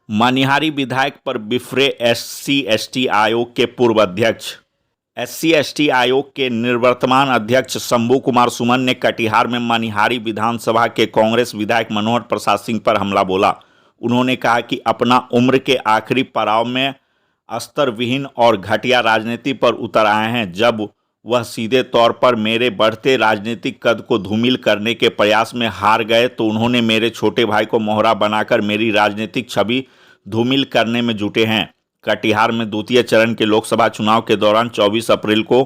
मनिहारी विधायक पर बिफरे SC/ST आयोग के पूर्व अध्यक्ष। SC/ST आयोग के निवर्तमान अध्यक्ष शंभू कुमार सुमन ने कटिहार में मनिहारी विधानसभा के कांग्रेस विधायक मनोहर प्रसाद सिंह पर हमला बोला। उन्होंने कहा कि अपना उम्र के आखिरी पड़ाव में अस्तर विहीन और घटिया राजनीति पर उतर आए हैं। जब वह सीधे तौर पर मेरे बढ़ते राजनीतिक कद को धूमिल करने के प्रयास में हार गए तो उन्होंने मेरे छोटे भाई को मोहरा बनाकर मेरी राजनीतिक छवि धूमिल करने में जुटे हैं। कटिहार में द्वितीय चरण के लोकसभा चुनाव के दौरान 24 अप्रैल को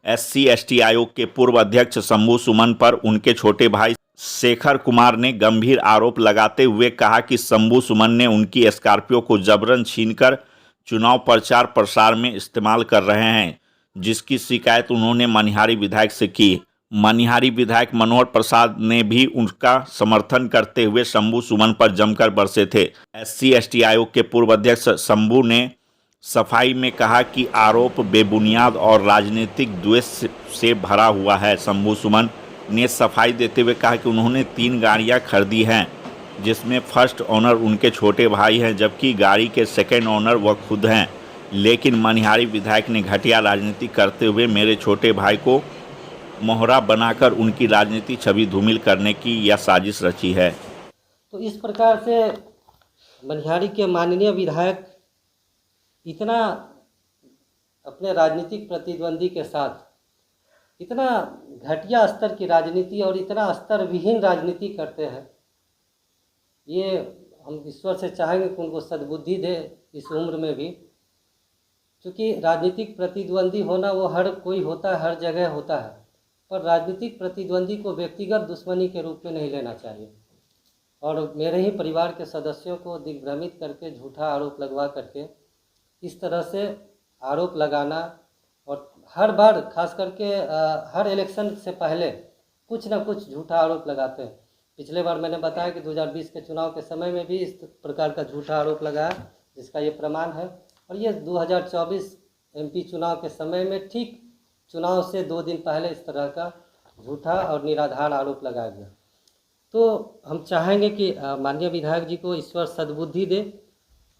SC/ST आयोग के पूर्व अध्यक्ष शंभू सुमन पर उनके छोटे भाई शेखर कुमार ने गंभीर आरोप लगाते हुए कहा कि शंभू सुमन ने उनकी स्कॉर्पियो को जबरन छीनकर चुनाव प्रचार प्रसार में इस्तेमाल कर रहे हैं, जिसकी शिकायत उन्होंने मनिहारी विधायक से की। मनिहारी विधायक मनोहर प्रसाद ने भी उनका समर्थन करते हुए शंभू सुमन पर जमकर बरसे थे। SC/ST आयोग के पूर्व अध्यक्ष शंभू ने सफाई में कहा कि आरोप बेबुनियाद और राजनीतिक द्वेष से भरा हुआ है। शंभू सुमन ने सफाई देते हुए कहा कि उन्होंने 3 गाड़ियां खरीदी हैं, जिसमें फर्स्ट ओनर उनके छोटे भाई हैं, जबकि गाड़ी के सेकेंड ओनर वह खुद हैं। लेकिन मनिहारी विधायक ने घटिया राजनीति करते हुए मेरे छोटे भाई को मोहरा बनाकर उनकी राजनीतिक छवि धूमिल करने की यह साजिश रची है। तो इस प्रकार से मनिहारी के माननीय विधायक इतना अपने राजनीतिक प्रतिद्वंदी के साथ इतना घटिया स्तर की राजनीति और इतना स्तर विहीन राजनीति करते हैं। ये हम ईश्वर से चाहेंगे कि उनको सद्बुद्धि दे इस उम्र में भी, क्योंकि राजनीतिक प्रतिद्वंदी होना वो हर कोई होता है, हर जगह होता है, पर राजनीतिक प्रतिद्वंदी को व्यक्तिगत दुश्मनी के रूप में नहीं लेना चाहिए। और मेरे ही परिवार के सदस्यों को दिग्भ्रमित करके झूठा आरोप लगवा करके इस तरह से आरोप लगाना, और हर बार खास करके हर इलेक्शन से पहले कुछ ना कुछ झूठा आरोप लगाते हैं। पिछले बार मैंने बताया कि 2020 के चुनाव के समय में भी इस प्रकार का झूठा आरोप लगाया, जिसका ये प्रमाण है। और ये 2024 MP चुनाव के समय में ठीक चुनाव से 2 दिन पहले इस तरह का झूठा और निराधार आरोप लगाया गया। तो हम चाहेंगे कि माननीय विधायक जी को ईश्वर सद्बुद्धि दे,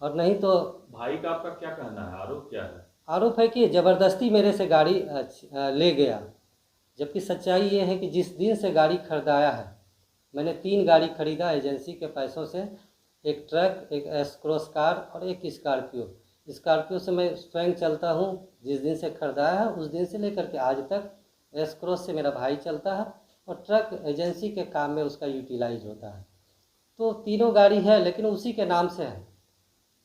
और नहीं तो भाई का आपका क्या कहना है? आरोप क्या है? आरोप है कि ज़बरदस्ती मेरे से गाड़ी ले गया, जबकि सच्चाई ये है कि जिस दिन से गाड़ी खरीदाया है, मैंने 3 गाड़ी खरीदा एजेंसी के पैसों से, एक ट्रक, एक S-क्रॉस कार और एक स्कॉर्पियो। स्कॉर्पियो से मैं स्वयं चलता हूँ, जिस दिन से खरीदाया है उस दिन से लेकर के आज तक S-क्रॉस से मेरा भाई चलता है, और ट्रक एजेंसी के काम में उसका यूटिलाइज होता है। तो तीनों गाड़ी है, लेकिन उसी के नाम से है,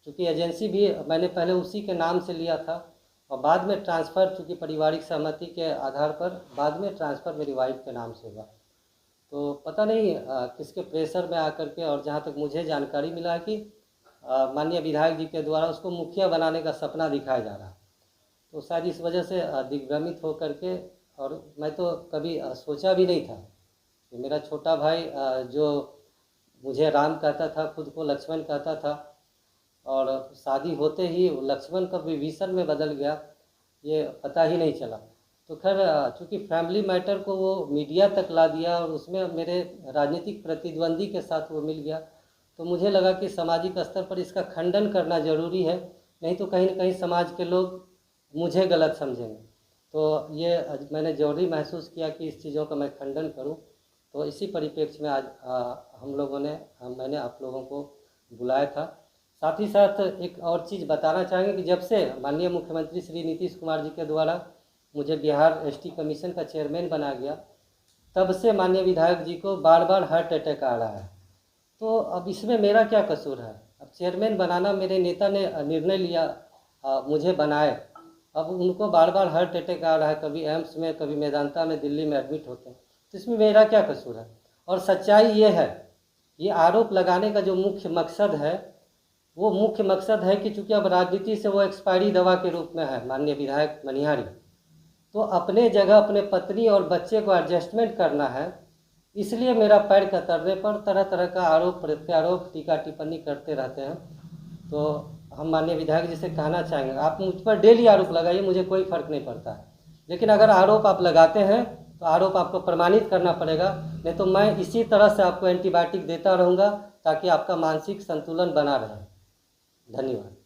क्योंकि एजेंसी भी मैंने पहले उसी के नाम से लिया था, और बाद में ट्रांसफ़र, चूँकि पारिवारिक सहमति के आधार पर बाद में ट्रांसफ़र मेरी वाइफ के नाम से हुआ। तो पता नहीं किसके प्रेशर में आकर के, और जहाँ तक मुझे जानकारी मिला है कि माननीय विधायक जी के द्वारा उसको मुखिया बनाने का सपना दिखाया जा रहा है। तो शायद इस वजह से दिग्भ्रमित होकर के, और मैं तो कभी सोचा भी नहीं था कि मेरा छोटा भाई जो मुझे राम कहता था, खुद को लक्ष्मण कहता था, और शादी होते ही लक्ष्मण का विभीषण में बदल गया, ये पता ही नहीं चला। तो खैर चूँकि फैमिली मैटर को वो मीडिया तक ला दिया और उसमें मेरे राजनीतिक प्रतिद्वंदी के साथ वो मिल गया, तो मुझे लगा कि सामाजिक स्तर पर इसका खंडन करना ज़रूरी है, नहीं तो कहीं न कहीं समाज के लोग मुझे गलत समझेंगे। तो ये मैंने ज़रूरी महसूस किया कि इस चीज़ों का मैं खंडन करूं। तो इसी परिप्रेक्ष्य में आज मैंने आप लोगों को बुलाया था। साथ ही साथ एक और चीज़ बताना चाहेंगे कि जब से माननीय मुख्यमंत्री श्री नीतीश कुमार जी के द्वारा मुझे बिहार ST कमीशन का चेयरमैन बनाया गया, तब से माननीय विधायक जी को बार बार हार्ट अटैक आ रहा है। तो अब इसमें मेरा क्या कसूर है? अब चेयरमैन बनाना मेरे नेता ने निर्णय लिया, मुझे बनाए, अब उनको बार बार हार्ट अटैक आ रहा है, कभी एम्स में, कभी मेदांता में, दिल्ली में एडमिट होते हैं, तो इसमें मेरा क्या कसूर है? और सच्चाई ये है, ये आरोप लगाने का जो मुख्य मकसद है, वो मुख्य मकसद है कि चूँकि अब राजनीति से वो एक्सपायरी दवा के रूप में है माननीय विधायक मनिहारी, तो अपने जगह अपने पत्नी और बच्चे को एडजस्टमेंट करना है, इसलिए मेरा पैर कतरने पर तरह तरह का आरोप प्रत्यारोप टीका टिप्पणी करते रहते हैं। तो हम माननीय विधायक जी से कहना चाहेंगे, आप मुझ पर डेली आरोप लगाइए, मुझे कोई फ़र्क नहीं पड़ता है, लेकिन अगर आरोप आप लगाते हैं तो आरोप आपको प्रमाणित करना पड़ेगा, नहीं तो मैं इसी तरह से आपको एंटीबायोटिक देता रहूँगा ताकि आपका मानसिक संतुलन बना रहे। धन्यवाद।